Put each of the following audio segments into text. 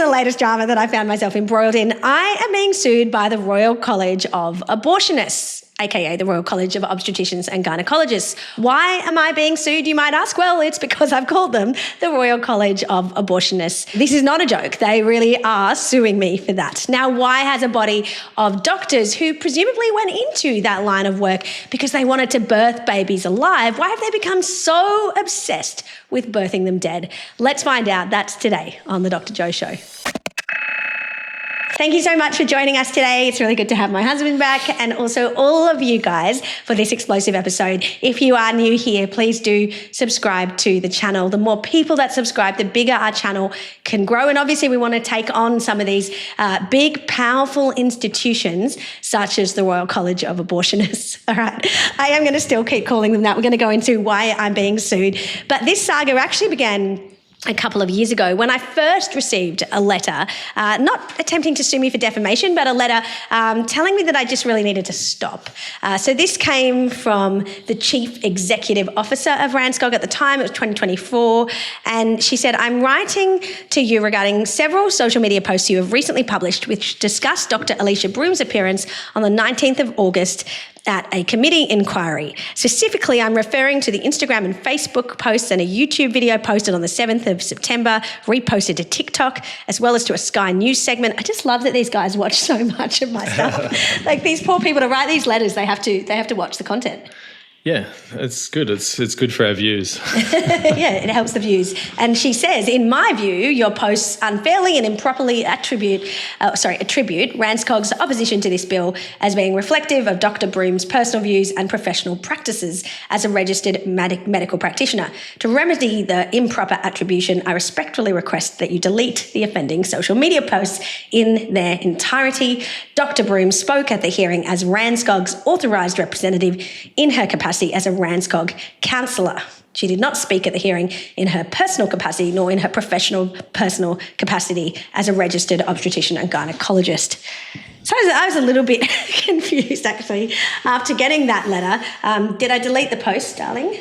the latest drama that I found myself embroiled in. I am being sued by the Royal College of Abortionists, aka the Royal College of Obstetricians and Gynecologists. Why am I being sued, you might ask? Well, it's because I've called them the Royal College of Abortionists. This is not a joke. They really are suing me for that. Now, why has a body of doctors who presumably went into that line of work because they wanted to birth babies alive, why have they become so obsessed with birthing them dead? Let's find out. That's today on The Dr. Joe Show. Thank you so much for joining us today. It's really good to have my husband back, and also all of you guys for this explosive episode. If you are new here, please do subscribe to the channel. The more people that subscribe, the bigger our channel can grow. And obviously we want to take on some of these big, powerful institutions such as the Royal College of Abortionists. All right. I am going to still keep calling them that. We're going to go into why I'm being sued. But this saga actually began a couple of years ago when I first received a letter, not attempting to sue me for defamation, but a letter telling me that I just really needed to stop. So this came from the Chief Executive Officer of RANZCOG at the time. It was 2024. And she said, I'm writing to you regarding several social media posts you have recently published which discuss Dr. Alicia Broom's appearance on the 19th of August at a committee inquiry. Specifically, I'm referring to the Instagram and Facebook posts and a YouTube video posted on the 7th of September, reposted to TikTok, as well as to a Sky News segment. I just love that these guys watch so much of my stuff. Like, these poor people, to write these letters, they have to watch the content. Yeah, it's good. It's good for our views. Yeah, it helps the views. And she says, in my view, your posts unfairly and improperly attribute RANZCOG's opposition to this bill as being reflective of Dr. Broom's personal views and professional practices as a registered medical practitioner. To remedy the improper attribution, I respectfully request that you delete the offending social media posts in their entirety. Dr. Broom spoke at the hearing as RANZCOG's authorised representative in her capacity as a RANZCOG counsellor. She did not speak at the hearing in her personal capacity nor in her personal capacity as a registered obstetrician and gynecologist. So I was a little bit confused, actually, after getting that letter. Did I delete the post, darling?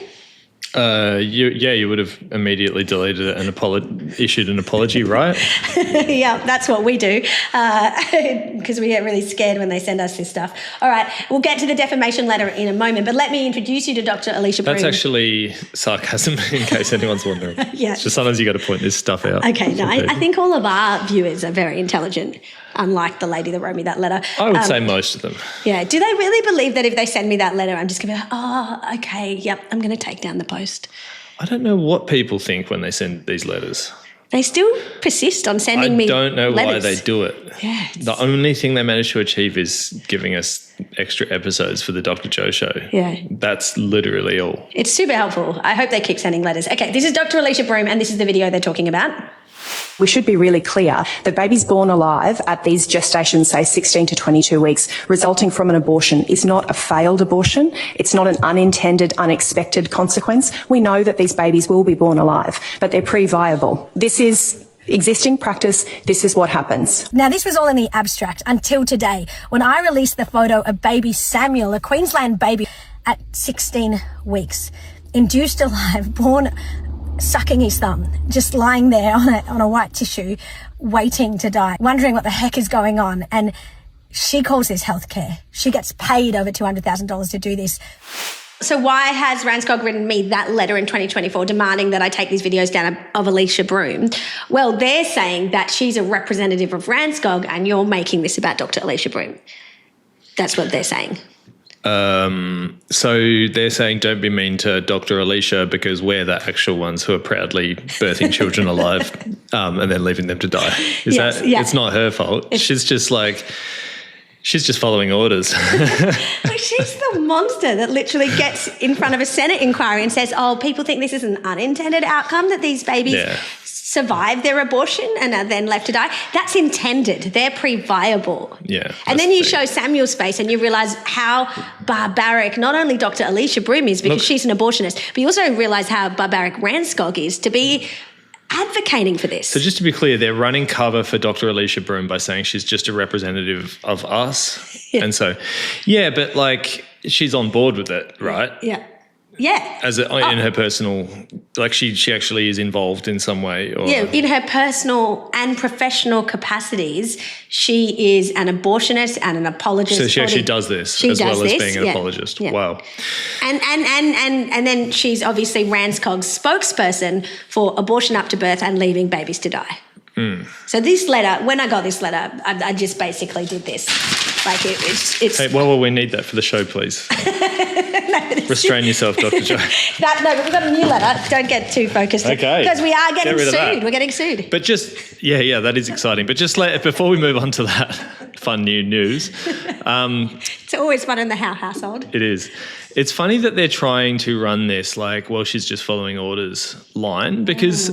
You would have immediately deleted it and issued an apology, right? Yeah, that's what we do, because we get really scared when they send us this stuff. All right, we'll get to the defamation letter in a moment, but let me introduce you to Dr. Alicia Broom. That's actually sarcasm, in case anyone's wondering. Yeah. It's just sometimes you got to point this stuff out. Okay, no, I think all of our viewers are very intelligent, unlike the lady that wrote me that letter. I would say most of them. Yeah. Do they really believe that if they send me that letter, I'm just going to be like, oh, okay, yep, I'm going to take down the post? I don't know what people think when they send these letters. They still persist on sending me letters. I don't know why they do it. Yeah, the only thing they manage to achieve is giving us extra episodes for the Dr. Joe Show. Yeah. That's literally all. It's super helpful. I hope they keep sending letters. Okay, this is Dr. Alicia Broom, and this is the video they're talking about. We should be really clear that babies born alive at these gestations, say 16 to 22 weeks, resulting from an abortion is not a failed abortion. It's not an unintended, unexpected consequence. We know that these babies will be born alive, but they're pre-viable. This is existing practice. This is what happens. Now, this was all in the abstract until today, when I released the photo of baby Samuel, a Queensland baby at 16 weeks, induced alive, born sucking his thumb, just lying there on a white tissue, waiting to die, wondering what the heck is going on. And she calls this healthcare. She gets paid over $200,000 to do this. So why has RANZCOG written me that letter in 2024 demanding that I take these videos down of Alicia Broom? Well, they're saying that she's a representative of RANZCOG and you're making this about Dr. Alicia Broom. That's what they're saying. So they're saying don't be mean to Dr. Alicia because we're the actual ones who are proudly birthing children alive and then leaving them to die. Yeah. It's not her fault. She's just following orders. Like, she's the monster that literally gets in front of a Senate inquiry and says, oh, people think this is an unintended outcome, that these babies survive their abortion and are then left to die. That's intended. They're pre-viable. Yeah. And then you show Samuel's face and you realise how barbaric not only Dr. Alicia Broom is because she's an abortionist, but you also realise how barbaric RANZCOG is to be advocating for this. So just to be clear, they're running cover for Dr. Alicia Broom by saying she's just a representative of us. Yeah. And so, but like she's on board with it, right? Yeah. Yeah. In her personal, like she actually is involved in some way. Or? Yeah, in her personal and professional capacities, she is an abortionist and an apologist. So she actually does this as well as being an apologist. Yeah. Wow. And then she's obviously RANZCOG's spokesperson for abortion up to birth and leaving babies to die. So this letter, when I got this letter, I just basically did this. Like it's. Hey, well, we need that for the show, please. Restrain yourself, Dr. Joe. But we've got a new letter. Don't get too focused. Okay. Because we are getting sued. We're getting sued. But just, that is exciting. But just before we move on to that fun new news. It's always fun in the Howe household. It is. It's funny that they're trying to run this she's just following orders line because...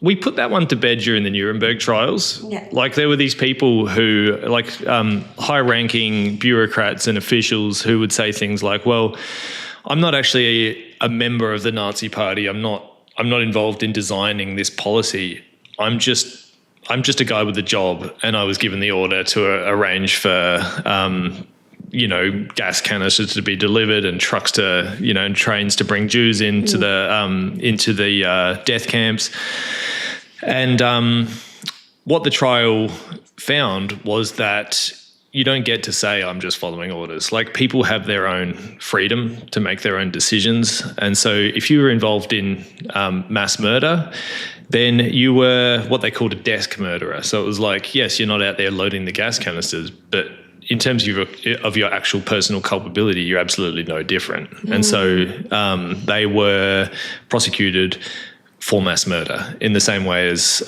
We put that one to bed during the Nuremberg trials. Yeah. Like there were these people who, high-ranking bureaucrats and officials who would say things like, "Well, I'm not actually a member of the Nazi Party. I'm not involved in designing this policy. I'm just a guy with a job, and I was given the order to arrange for." Gas canisters to be delivered and trucks to, and trains to bring Jews into the death camps. And what the trial found was that you don't get to say, I'm just following orders. Like people have their own freedom to make their own decisions. And so if you were involved in mass murder, then you were what they called a desk murderer. So it was like, yes, you're not out there loading the gas canisters, but in terms of your actual personal culpability, you're absolutely no different. And so they were prosecuted for mass murder in the same way as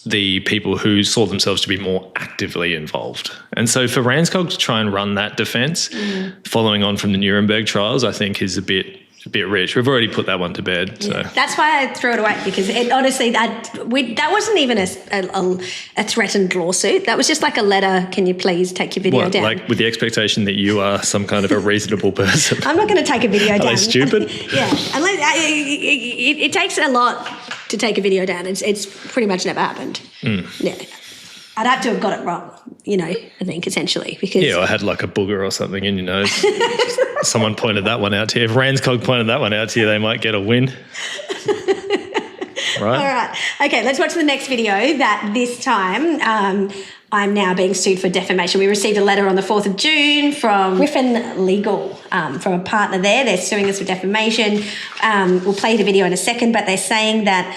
the people who saw themselves to be more actively involved. And so for RANZCOG to try and run that defence, following on from the Nuremberg trials, I think is a bit rich. We've already put that one to bed. So. Yeah. That's why I threw it away because it honestly that wasn't even a threatened lawsuit. That was just like a letter. Can you please take your video down? Like with the expectation that you are some kind of a reasonable person. I'm not going to take a video down. Are they stupid? Yeah, it takes a lot to take a video down. It's pretty much never happened. Yeah. I'd have to have got it wrong, I think, essentially. Because I had like a booger or something in your nose. Someone pointed that one out to you. If RANZCOG pointed that one out to you, they might get a win. Right? All right. Okay, let's watch the next video that this time I'm now being sued for defamation. We received a letter on the 4th of June from Griffin Legal, from a partner there. They're suing us for defamation. We'll play the video in a second, but they're saying that...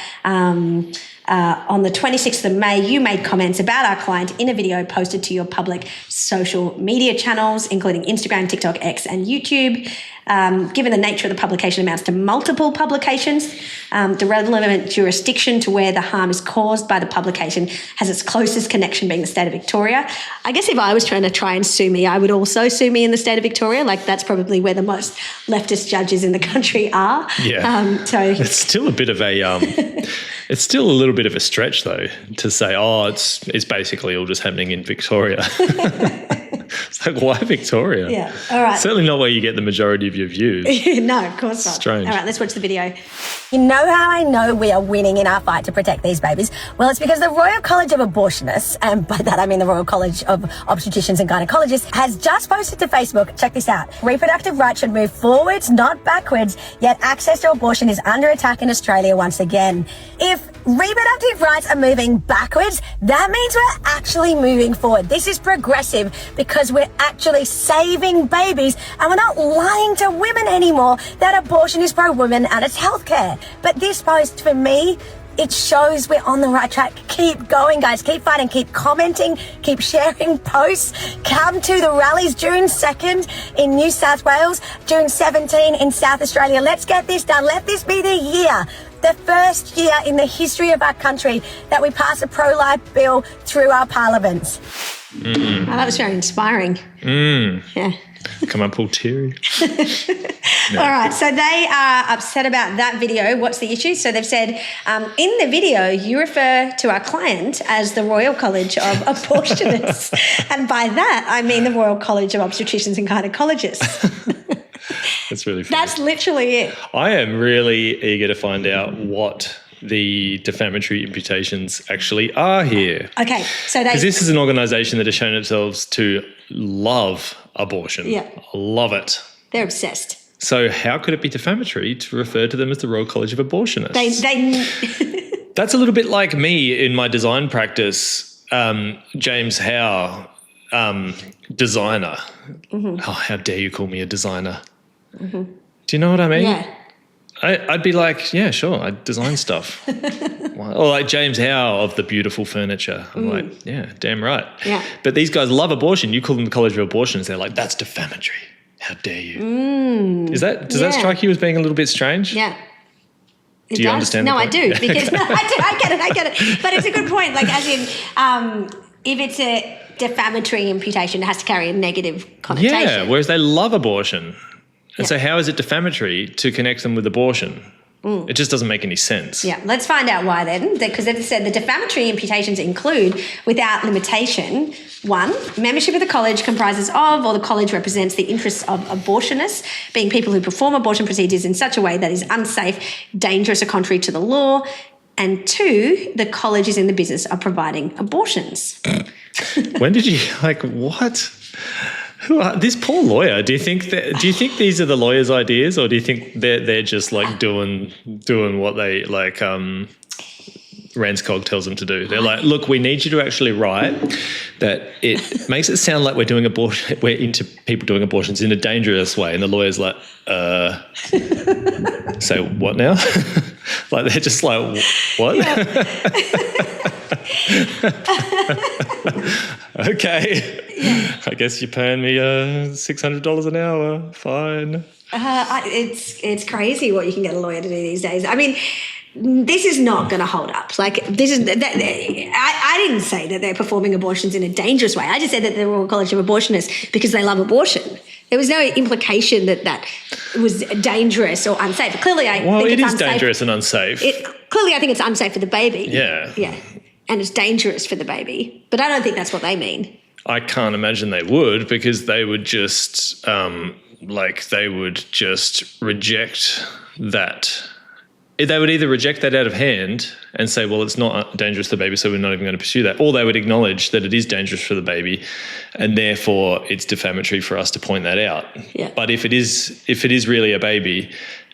on the 26th of May, you made comments about our client in a video posted to your public social media channels, including Instagram, TikTok, X, and YouTube. Given the nature of the publication amounts to multiple publications, the relevant jurisdiction to where the harm is caused by the publication has its closest connection being the state of Victoria. I guess if I was trying to try and sue me, I would also sue me in the state of Victoria. Like that's probably where the most leftist judges in the country are. Yeah. So it's still a bit of a it's still a little bit of a stretch though to say, it's basically all just happening in Victoria. It's like, why Victoria? Yeah. All right. Certainly not where you get the majority of your views. No, of course not. Strange. All right, let's watch the video. You know how I know we are winning in our fight to protect these babies? Well, it's because the Royal College of Abortionists, and by that I mean the Royal College of Obstetricians and Gynecologists, has just posted to Facebook, check this out, reproductive rights should move forwards, not backwards, yet access to abortion is under attack in Australia once again. If reproductive rights are moving backwards, that means we're actually moving forward. This is progressive because we're actually saving babies and we're not lying to women anymore that abortion is pro-women and it's healthcare. But this post, for me, it shows we're on the right track. Keep going, guys. Keep fighting. Keep commenting. Keep sharing posts. Come to the rallies June 2nd in New South Wales, June 17 in South Australia. Let's get this done. Let this be the year, the first year in the history of our country that we pass a pro-life bill through our parliaments. Oh, that was very inspiring. Yeah. Come up all teary. No. All right, so they are upset about that video. What's the issue? So they've said, in the video, you refer to our client as the Royal College of Abortionists. And by that, I mean the Royal College of Obstetricians and Gynecologists. That's really funny. That's literally it. I am really eager to find out what the defamatory imputations actually are here. Okay, so because this is an organisation that has shown themselves to love abortion. Yeah. Love it. They're obsessed. So how could it be defamatory to refer to them as the Royal College of Abortionists? That's a little bit like me in my design practice, James Howe, designer. Mm-hmm. Oh, how dare you call me a designer? Mm-hmm. Do you know what I mean? Yeah. I'd be like, yeah, sure, I design stuff. Or like James Howe of the beautiful furniture. I'm like, yeah, damn right. Yeah. But these guys love abortion. You call them the College of Abortionists. They're like, that's defamatory. How dare you? Does that strike you as being a little bit strange? Yeah. Do you understand? No, I do. Because I get it. But it's a good point. Like, as in, if it's a defamatory imputation, it has to carry a negative connotation. Yeah, whereas they love abortion. And so how is it defamatory to connect them with abortion? It just doesn't make any sense. Yeah, let's find out why then. Because as I said, the defamatory imputations include, without limitation, 1, membership of the college comprises of or the college represents the interests of abortionists, being people who perform abortion procedures in such a way that is unsafe, dangerous or contrary to the law. And 2, the college is in the business of providing abortions. When did you, what? This poor lawyer. Do you think these are the lawyer's ideas, or do you think they're just like doing what they like? RANZCOG tells them to do. They're like, look, we need you to actually write that it makes it sound like we're into people doing abortions in a dangerous way, and the lawyer's like, so what now? Like they're just like, what? Okay. Yeah. I guess you're paying me $600 an hour. Fine. It's crazy what you can get a lawyer to do these days. I mean, this is not going to hold up. Like, this is I didn't say that they're performing abortions in a dangerous way. I just said that they're Royal College of Abortionists because they love abortion. There was no implication that was dangerous or unsafe. Clearly, I think it it's is dangerous and unsafe. Clearly, I think it's unsafe for the baby. Yeah. Yeah. And it's dangerous for the baby. But I don't think that's what they mean. I can't imagine they would, because they would just reject that. They would either reject that out of hand and say, well, it's not dangerous to the baby, so we're not even going to pursue that. Or they would acknowledge that it is dangerous for the baby, and therefore it's defamatory for us to point that out. Yeah. But if it is really a baby,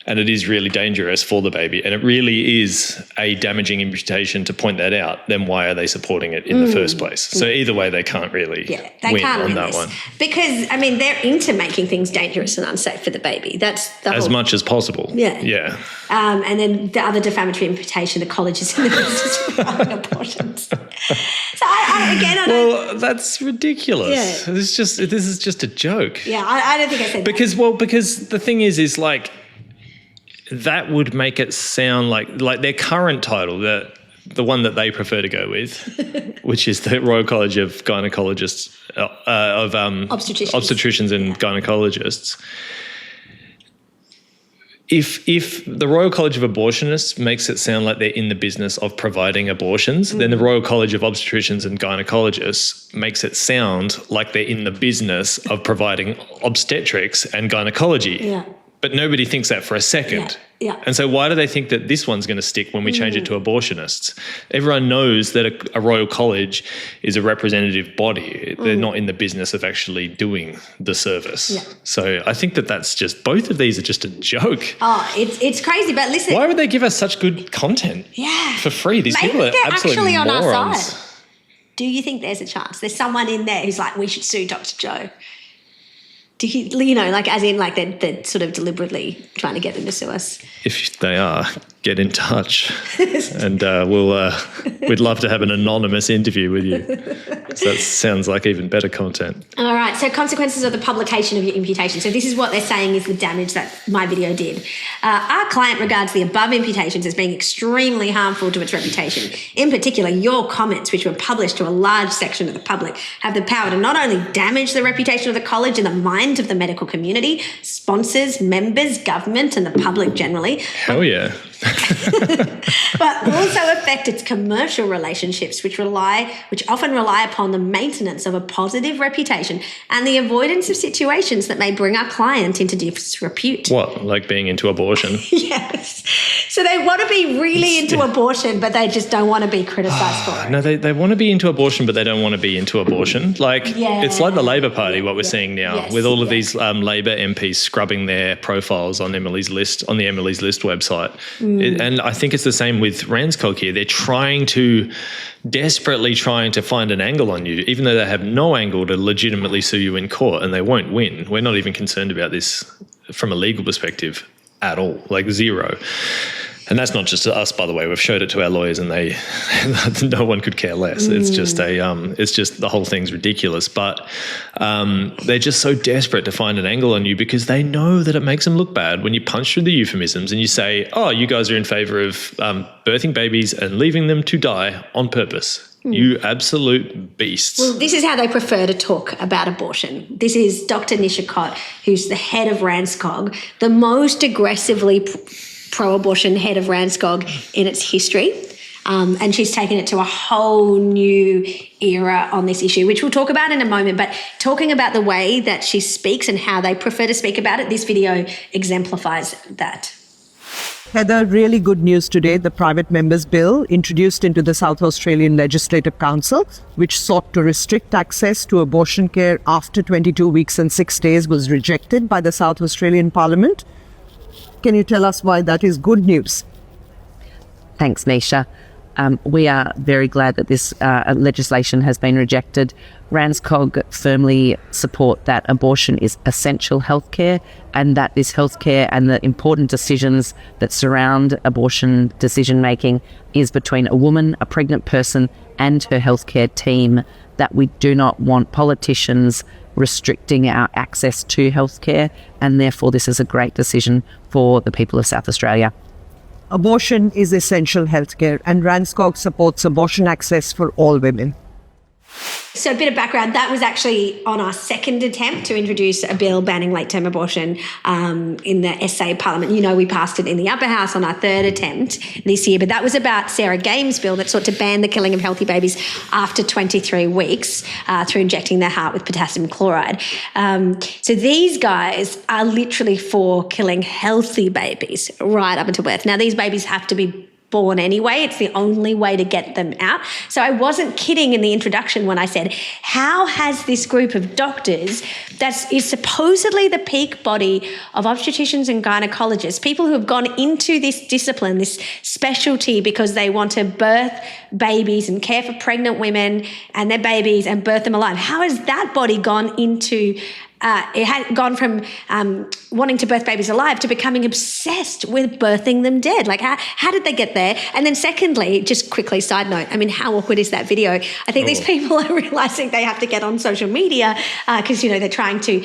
and it is really dangerous for the baby, and it really is a damaging imputation to point that out, then why are they supporting it in the first place? So either way, they can't really win on that one. Because, I mean, they're into making things dangerous and unsafe for the baby. That's the as much as possible. Yeah. Yeah. And then the other defamatory imputation, the college is in the business of providing abortions. So well, that's ridiculous. Yeah. This is just a joke. Yeah, I don't think I said that. Because the thing is like, that would make it sound like their current title, the one that they prefer to go with, which is the Royal College of Gynecologists, Obstetricians and Gynecologists. If the Royal College of Abortionists makes it sound like they're in the business of providing abortions, then the Royal College of Obstetricians and Gynecologists makes it sound like they're in the business of providing obstetrics and gynecology. Yeah. But nobody thinks that for a second. Yeah. And so why do they think that this one's going to stick when we change it to abortionists? Everyone knows that a Royal College is a representative body. They're not in the business of actually doing the service. Yeah. So I think that's just, both of these are just a joke. Oh, it's crazy. But listen. Why would they give us such good content for free? These people are absolutely on morons. our side. Do you think there's a chance? There's someone in there who's like, we should sue Dr. Joe. Do you know, like, as in, like, they're sort of deliberately trying to get them to sue us? If they are, get in touch, and we'd love to have an anonymous interview with you. So that sounds like even better content. All right. So consequences of the publication of your imputation. So this is what they're saying is the damage that my video did. Our client regards the above imputations as being extremely harmful to its reputation. In particular, your comments, which were published to a large section of the public, have the power to not only damage the reputation of the college and the mind of the medical community, sponsors, members, government, and the public generally. Hell yeah. but also affect its commercial relationships, which often rely upon the maintenance of a positive reputation and the avoidance of situations that may bring our client into disrepute. What, like being into abortion? Yes. So they want to be really into abortion, but they just don't want to be criticised for it. No, they want to be into abortion, but they don't want to be into abortion. It's like the Labor Party, what we're seeing now, with all of these Labor MPs scrubbing their profiles on Emily's List, on the Emily's List website. And I think it's the same with RANZCOG here. They're desperately trying to find an angle on you, even though they have no angle to legitimately sue you in court, and they won't win. We're not even concerned about this from a legal perspective at all, like zero. And that's not just to us, by the way. We've showed it to our lawyers, and no one could care less. It's just the whole thing's ridiculous. But they're just so desperate to find an angle on you because they know that it makes them look bad when you punch through the euphemisms and you say, "Oh, you guys are in favour of birthing babies and leaving them to die on purpose." You absolute beasts. Well, this is how they prefer to talk about abortion. This is Dr. Nisha Kott, who's the head of RANZCOG, the most aggressively pro-abortion head of RANZCOG in its history. And she's taken it to a whole new era on this issue, which we'll talk about in a moment. But talking about the way that she speaks and how they prefer to speak about it, this video exemplifies that. Heather, really good news today. The Private Members Bill introduced into the South Australian Legislative Council, which sought to restrict access to abortion care after 22 weeks and 6 days, was rejected by the South Australian Parliament. Can you tell us why that is good news? Thanks, Nisha. We are very glad that this legislation has been rejected. RANZCOG firmly support that abortion is essential healthcare, and that this healthcare and the important decisions that surround abortion decision-making is between a woman, a pregnant person, and her healthcare team, that we do not want politicians restricting our access to healthcare, and therefore this is a great decision for the people of South Australia. Abortion is essential healthcare, and RANZCOG supports abortion access for all women. So a bit of background, that was actually on our second attempt to introduce a bill banning late-term abortion in the SA Parliament. You know, we passed it in the upper house on our third attempt this year, but that was about Sarah Game's bill that sought to ban the killing of healthy babies after 23 weeks through injecting their heart with potassium chloride. So these guys are literally for killing healthy babies right up until birth. Now, these babies have to be born anyway. It's the only way to get them out. So I wasn't kidding in the introduction when I said, how has this group of doctors that is supposedly the peak body of obstetricians and gynecologists, people who have gone into this discipline, this specialty, because they want to birth babies and care for pregnant women and their babies and birth them alive, how has that body gone into it had gone from wanting to birth babies alive to becoming obsessed with birthing them dead? Like, how did they get there? And then secondly, just quickly, side note, I mean, how awkward is that video? I think these people are realising they have to get on social media because, you know, they're trying to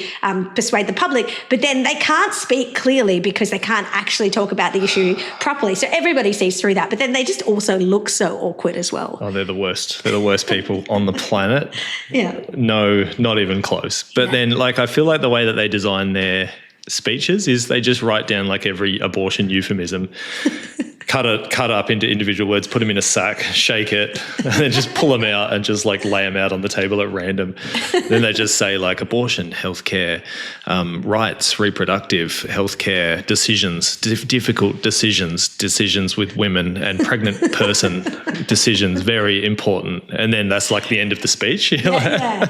persuade the public, but then they can't speak clearly because they can't actually talk about the issue properly. So everybody sees through that, but then they just also look so awkward as well. Oh, they're the worst. They're the worst people on the planet. Yeah. No, not even close. But then, like, I feel like the way that they design their speeches is they just write down like every abortion euphemism, cut up into individual words, put them in a sack, shake it, and then just pull them out and just like lay them out on the table at random. Then they just say like abortion, healthcare, rights, reproductive, healthcare, decisions, difficult decisions with women and pregnant person decisions, very important. And then that's like the end of the speech. Yeah.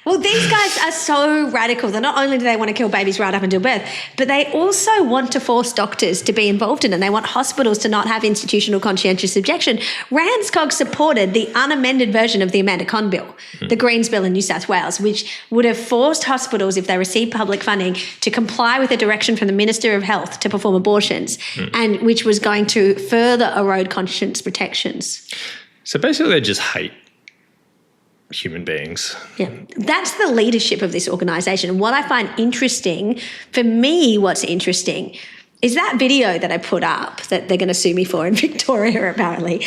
Well, these guys are so radical that not only do they want to kill babies right up until birth, but they also want to force doctors to be involved in it. They want hospitals to not have institutional conscientious objection. RANZCOG supported the unamended version of the Amanda Conn Bill, the Greens Bill in New South Wales, which would have forced hospitals, if they receive public funding, to comply with a direction from the Minister of Health to perform abortions, and which was going to further erode conscience protections. So basically they just hate human beings. Yeah, that's the leadership of this organisation. What I find interesting, for me, what's interesting is that video that I put up that they're going to sue me for in Victoria, apparently.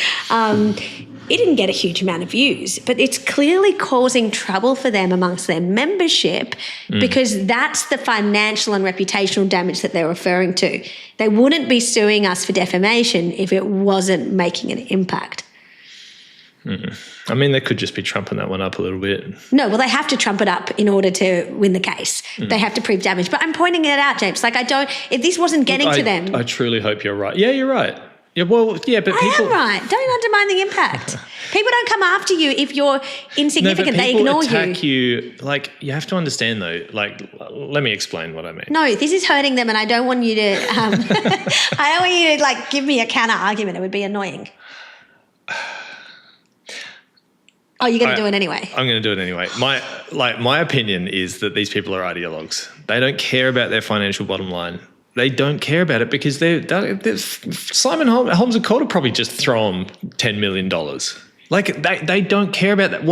it didn't get a huge amount of views, but it's clearly causing trouble for them amongst their membership because that's the financial and reputational damage that they're referring to. They wouldn't be suing us for defamation if it wasn't making an impact. I mean, they could just be trumping that one up a little bit. No, well, they have to trump it up in order to win the case. They have to prove damage. But I'm pointing it out, James. Like, if this wasn't getting to them. I truly hope you're right. Yeah, you're right. Yeah, well, yeah, but people. I am right. Don't undermine the impact. People don't come after you if you're insignificant. They ignore you. People attack you. Like, you have to understand, though. Like, let me explain what I mean. No, this is hurting them, and I don't want you to. I don't want you to like give me a counter argument. It would be annoying. Oh, you're going to do it anyway. I'm going to do it anyway. My opinion is that these people are ideologues. They don't care about their financial bottom line. They don't care about it because Simon Holmes and Calder probably just throw them $10 million. Like they don't care about that.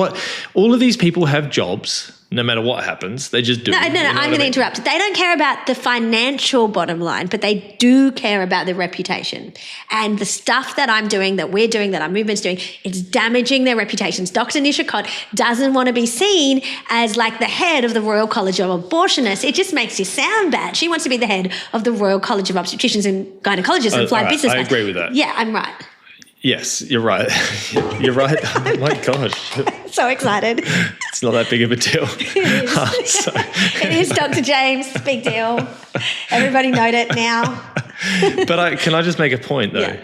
All of these people have jobs. No matter what happens, they just do. No, I'm going to interrupt. They don't care about the financial bottom line, but they do care about the reputation. And the stuff that I'm doing, that we're doing, that our movement's doing, it's damaging their reputations. Dr. Nisha Kott doesn't want to be seen as like the head of the Royal College of Abortionists. It just makes you sound bad. She wants to be the head of the Royal College of Obstetricians and Gynecologists and fly business. I agree with that. Yeah, I'm right. Yes, you're right. You're right. Oh my gosh. So excited. It's not that big of a deal. It is, Dr. James. Big deal. Everybody note it now. But can I just make a point, though? Yeah.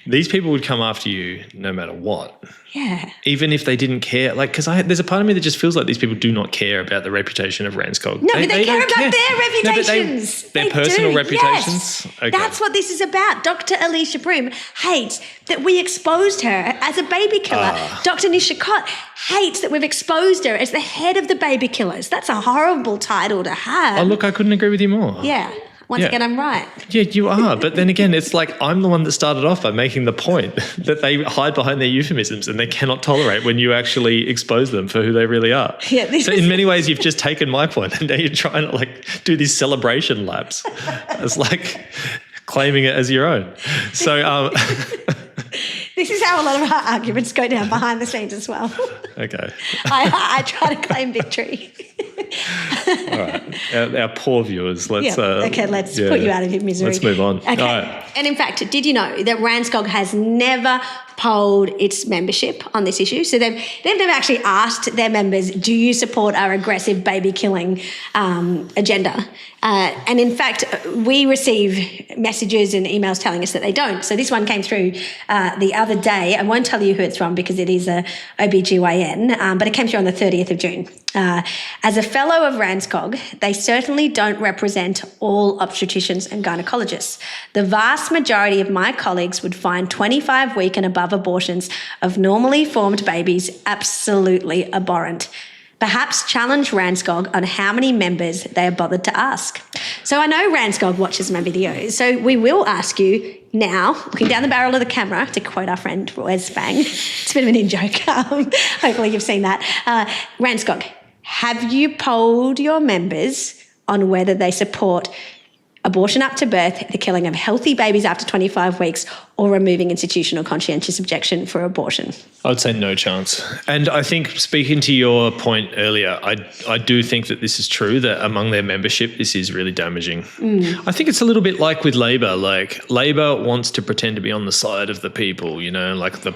These people would come after you no matter what. Yeah. Even if they didn't care. Like, because there's a part of me that just feels like these people do not care about the reputation of RANZCOG. No, but they care about their reputations. No, their personal reputations? Yes. Okay. That's what this is about. Dr. Alicia Broom hates that we exposed her as a baby killer. Dr. Nisha Kott hates that we've exposed her as the head of the baby killers. That's a horrible title to have. Oh, look, I couldn't agree with you more. Yeah. Once again, I'm right. Yeah, you are. But then again, it's like I'm the one that started off by making the point that they hide behind their euphemisms and they cannot tolerate when you actually expose them for who they really are. Yeah, so in many ways, you've just taken my point and now you're trying to like do these celebration laps. It's like claiming it as your own. So this is how a lot of our arguments go down behind the scenes as well. Okay. I try to claim victory. All right. Our poor viewers, let's put you out of your misery. Let's move on. Okay. All right. And in fact, did you know that RANZCOG has never polled its membership on this issue? So they've never actually asked their members, do you support our aggressive baby killing agenda? And in fact, we receive messages and emails telling us that they don't. So this one came through the other day. I won't tell you who it's from because it is a OBGYN, but it came through on the 30th of June. As a fellow of RANZCOG, they certainly don't represent all obstetricians and gynecologists. The vast majority of my colleagues would find 25-week and above abortions of normally formed babies absolutely abhorrent. Perhaps challenge RANZCOG on how many members they are bothered to ask. So I know RANZCOG watches my videos, so we will ask you now, looking down the barrel of the camera, to quote our friend Wes Fang. It's a bit of an in-joke. Hopefully you've seen that. RANZCOG, have you polled your members on whether they support abortion up to birth, the killing of healthy babies after 25 weeks, or removing institutional conscientious objection for abortion? I would say no chance. And I think, speaking to your point earlier, I do think that this is true, that among their membership, this is really damaging. I think it's a little bit like with Labor. Like, Labor wants to pretend to be on the side of the people, you know, like the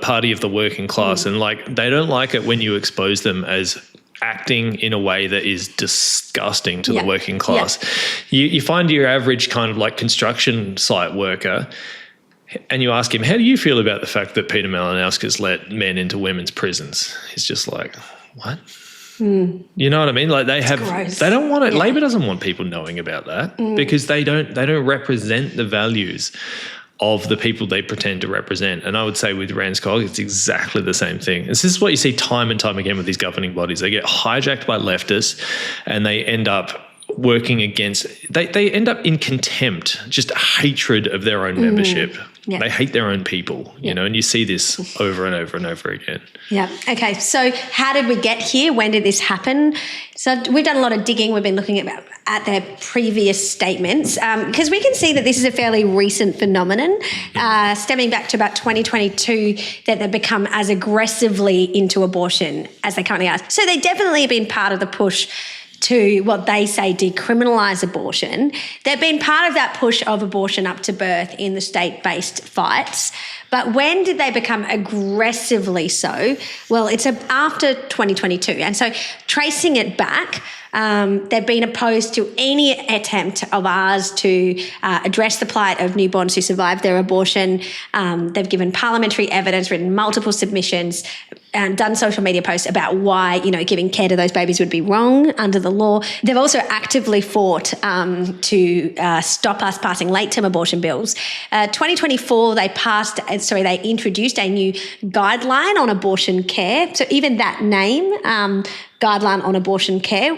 party of the working class. And, like, they don't like it when you expose them as acting in a way that is disgusting to the working class. You find your average kind of like construction site worker and you ask him, how do you feel about the fact that Peter Malinowski's let men into women's prisons? He's just like, what? You know what I mean? Like they don't want it. Yeah. Labor doesn't want people knowing about that because they don't represent the values of the people they pretend to represent. And I would say with RANZCOG, it's exactly the same thing. This is what you see time and time again with these governing bodies. They get hijacked by leftists and they end up working against, they end up in contempt, just hatred of their own membership. Yeah. They hate their own people, you know, and you see this over and over and over again. Yeah. Okay. So how did we get here? When did this happen? So we've done a lot of digging. We've been looking at at their previous statements, because we can see that this is a fairly recent phenomenon, stemming back to about 2022, that they've become as aggressively into abortion as they currently are. So they definitely have been part of the push to what they say decriminalise abortion. They've been part of that push of abortion up to birth in the state-based fights. But when did they become aggressively so? Well, it's after 2022. And so tracing it back, they've been opposed to any attempt of ours to address the plight of newborns who survived their abortion. They've given parliamentary evidence, written multiple submissions, and done social media posts about why, giving care to those babies would be wrong under the law. They've also actively fought to stop us passing late-term abortion bills. 2024, they introduced a new guideline on abortion care. So even that name, guideline on abortion care.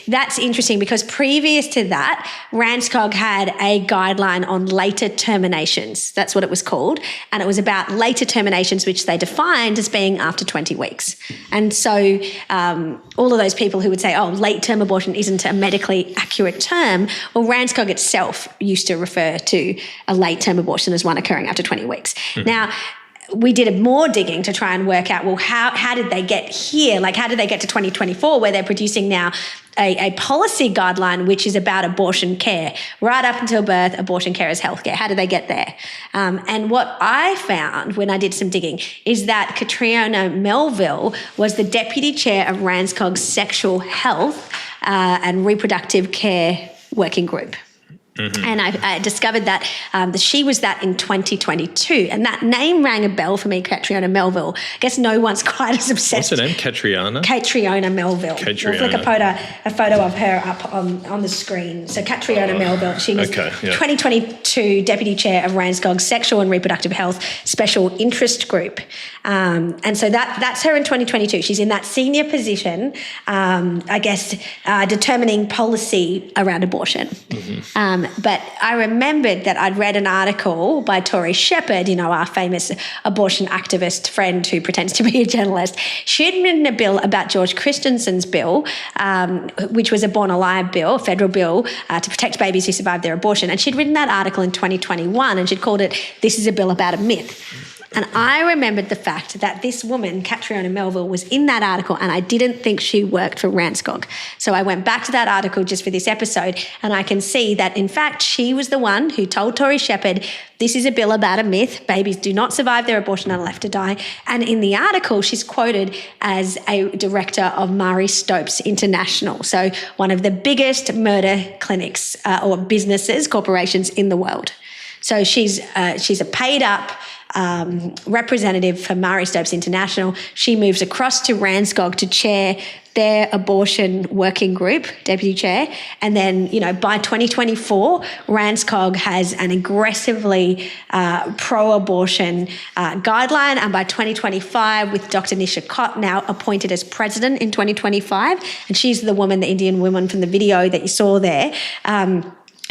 That's interesting because previous to that, RANZCOG had a guideline on later terminations. That's what it was called. And it was about later terminations, which they defined as being after 20 weeks. And so all of those people who would say, late-term abortion isn't a medically accurate term, well, RANZCOG itself used to refer to a late-term abortion as one occurring after 20 weeks. Now, we did more digging to try and work out, well, how did they get here? Like, how did they get to 2024 where they're producing now a policy guideline which is about abortion care, right up until birth, abortion care as healthcare? How did they get there? And what I found when I did some digging is that Catriona Melville was the deputy chair of RANZCOG's Sexual Health and Reproductive Care Working Group. And I discovered that she was that in 2022. And that name rang a bell for me, Catriona Melville. I guess no one's quite as obsessed. What's her name? Catriona? Catriona Melville. Catriona. We'll flick a photo of her up on the screen. So Catriona Melville. She was 2022 Deputy Chair of RANZCOG's Sexual and Reproductive Health Special Interest Group. And so that's her in 2022. She's in that senior position, determining policy around abortion. But I remembered that I'd read an article by Tori Shepherd, our famous abortion activist friend who pretends to be a journalist. She had written a bill about George Christensen's bill, which was a Born Alive bill, a federal bill to protect babies who survived their abortion. And she'd written that article in 2021 and she'd called it, "This is a Bill About a Myth." And I remembered the fact that this woman, Catriona Melville, was in that article and I didn't think she worked for RANZCOG. So I went back to that article just for this episode and I can see that, in fact, she was the one who told Tori Shepherd, "This is a bill about a myth. Babies do not survive their abortion and are left to die." And in the article, she's quoted as a director of Marie Stopes International, so one of the biggest murder clinics or businesses, corporations in the world. So she's a paid-up representative for Marie Stopes International. She moves across to RANZCOG to chair their abortion working group, deputy chair. And then, by 2024, RANZCOG has an aggressively pro-abortion guideline. And by 2025, with Dr. Nisha Kott now appointed as president in 2025, and she's the woman, the Indian woman from the video that you saw there,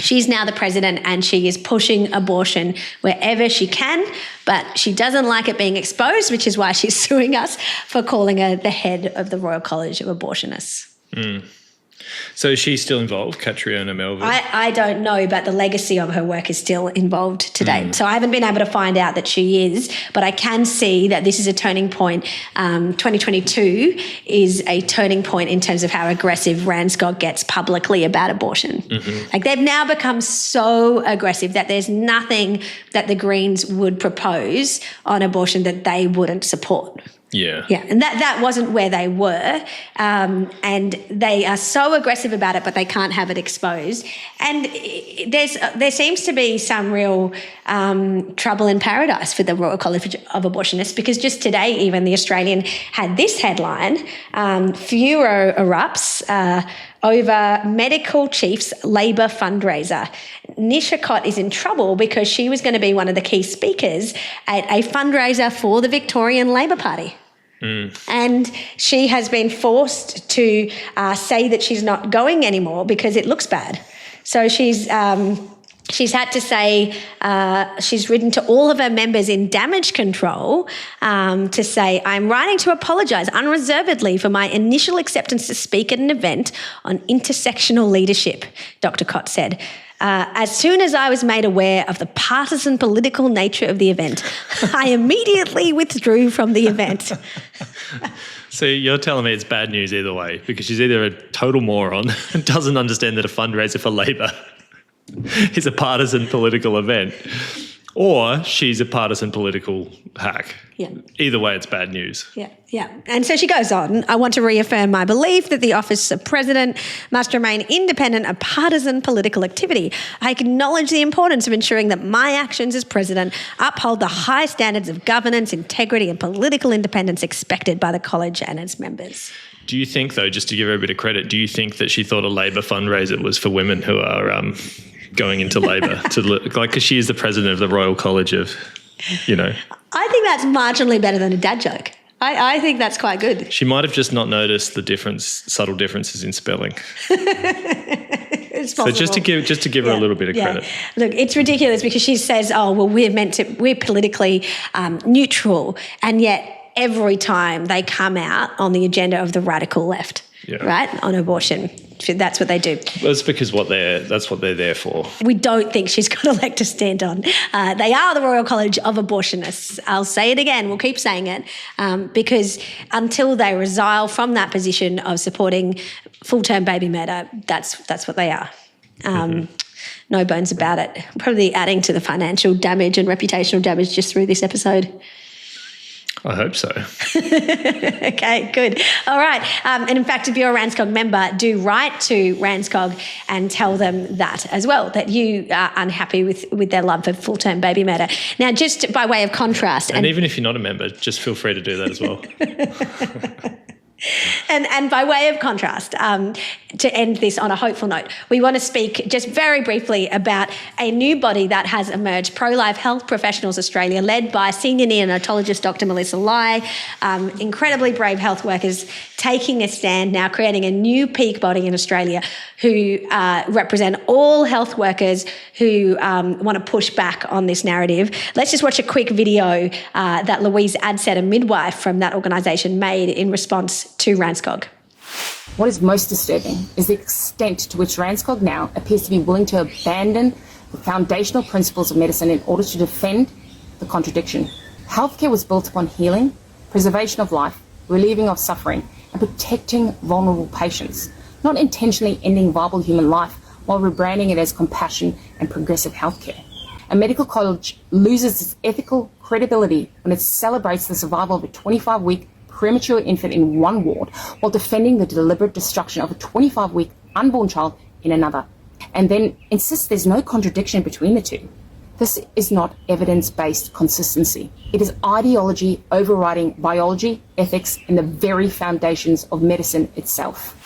she's now the president and she is pushing abortion wherever she can, but she doesn't like it being exposed, which is why she's suing us for calling her the head of the Royal College of Abortionists. So is she still involved, Catriona Melville? I don't know, but the legacy of her work is still involved today. So I haven't been able to find out that she is, but I can see that this is a turning point. 2022 is a turning point in terms of how aggressive RANZCOG gets publicly about abortion. Like, they've now become so aggressive that there's nothing that the Greens would propose on abortion that they wouldn't support. Yeah. And that wasn't where they were. And they are so aggressive about it, but they can't have it exposed. And there seems to be some real trouble in paradise for the Royal College of Abortionists, because just today even the Australian had this headline, furor erupts over medical chief's Labor fundraiser. Nisha Kott is in trouble because she was going to be one of the key speakers at a fundraiser for the Victorian Labor Party. And she has been forced to say that she's not going anymore because it looks bad. So she's she's had to say, she's written to all of her members in damage control to say, I'm writing to apologise unreservedly for my initial acceptance to speak at an event on intersectional leadership, Dr. Cott said. As soon as I was made aware of the partisan political nature of the event, I immediately withdrew from the event. So you're telling me it's bad news either way, because she's either a total moron and doesn't understand that a fundraiser for Labor is a partisan political event, or she's a partisan political hack. Yeah. Either way, it's bad news. Yeah. And so she goes on, I want to reaffirm my belief that the office of president must remain independent of partisan political activity. I acknowledge the importance of ensuring that my actions as president uphold the high standards of governance, integrity and political independence expected by the college and its members. Do you think, though, just to give her a bit of credit, do you think that she thought a Labor fundraiser was for women who are going into Labor to look like, because she is the president of the Royal College of, I think that's marginally better than a dad joke. I think that's quite good. She might have just not noticed the subtle differences in spelling. It's possible. So just to give her a little bit of credit. Look, it's ridiculous because she says, we're politically neutral, and yet every time they come out on the agenda of the radical left, right, on abortion. That's what they do. That's because that's what they're there for. We don't think she's got a leg to stand on. They are the Royal College of Abortionists. I'll say it again. We'll keep saying it because until they resile from that position of supporting full-term baby murder, that's what they are. No bones about it. Probably adding to the financial damage and reputational damage just through this episode. I hope so. Okay, good. All right. And in fact, if you're a RANZCOG member, do write to RANZCOG and tell them that as well, that you are unhappy with their love for full-term baby murder. Now, just by way of contrast... And even if you're not a member, just feel free to do that as well. And by way of contrast, to end this on a hopeful note, we want to speak just very briefly about a new body that has emerged, Pro-Life Health Professionals Australia, led by senior neonatologist Dr. Melissa Lai, incredibly brave health workers taking a stand now, creating a new peak body in Australia who represent all health workers who want to push back on this narrative. Let's just watch a quick video that Louise Adsett, a midwife from that organisation, made in response to RANZCOG. What is most disturbing is the extent to which RANZCOG now appears to be willing to abandon the foundational principles of medicine in order to defend the contradiction. Healthcare was built upon healing, preservation of life, relieving of suffering, and protecting vulnerable patients, not intentionally ending viable human life while rebranding it as compassion and progressive healthcare. A medical college loses its ethical credibility when it celebrates the survival of a 25-week premature infant in one ward while defending the deliberate destruction of a 25-week unborn child in another, and then insists there's no contradiction between the two. This is not evidence-based consistency. It is ideology overriding biology, ethics, and the very foundations of medicine itself.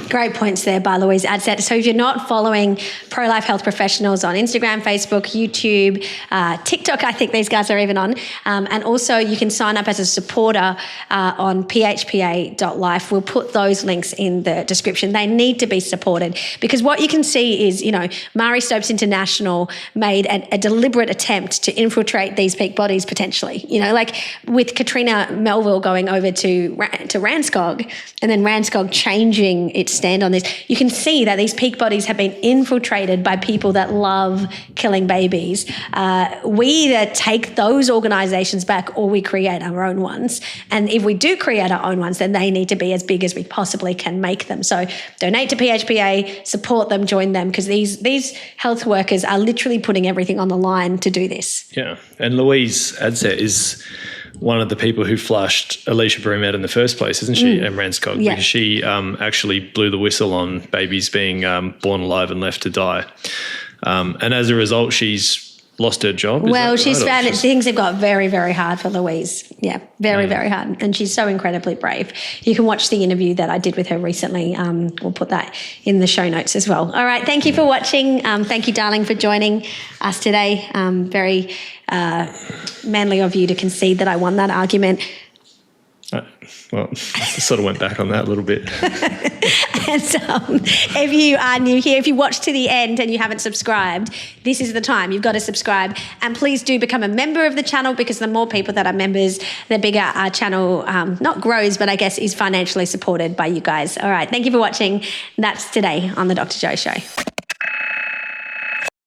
Great points there by Louise Adsett. So if you're not following Pro-Life Health Professionals on Instagram, Facebook, YouTube, TikTok, I think these guys are even on, and also you can sign up as a supporter on phpa.life. We'll put those links in the description. They need to be supported because what you can see is, Marie Stopes International made a deliberate attempt to infiltrate these peak bodies potentially, like with Katrina Melville going over to RANZCOG and then RANZCOG changing its stand on this. You can see that these peak bodies have been infiltrated by people that love killing babies. We either take those organisations back or we create our own ones. And if we do create our own ones, then they need to be as big as we possibly can make them. So donate to PHPA, support them, join them, because these health workers are literally putting everything on the line to do this. Yeah. And Louise Adsett is one of the people who flushed Alicia Broom out in the first place, isn't she, and RANZCOG, because she actually blew the whistle on babies being born alive and left to die. And as a result, she's lost her job. Well, she's found that things have got very, very hard for Louise. Yeah, very, very hard. And she's so incredibly brave. You can watch the interview that I did with her recently. We'll put that in the show notes as well. All right, thank you for watching. Thank you, darling, for joining us today. Very manly of you to concede that I won that argument. Well, I sort of went back on that a little bit. And if you are new here, if you watch to the end and you haven't subscribed, this is the time. You've got to subscribe. And please do become a member of the channel, because the more people that are members, the bigger our channel not grows, but I guess is financially supported by you guys. All right. Thank you for watching. That's today on The Dr. Jo Show.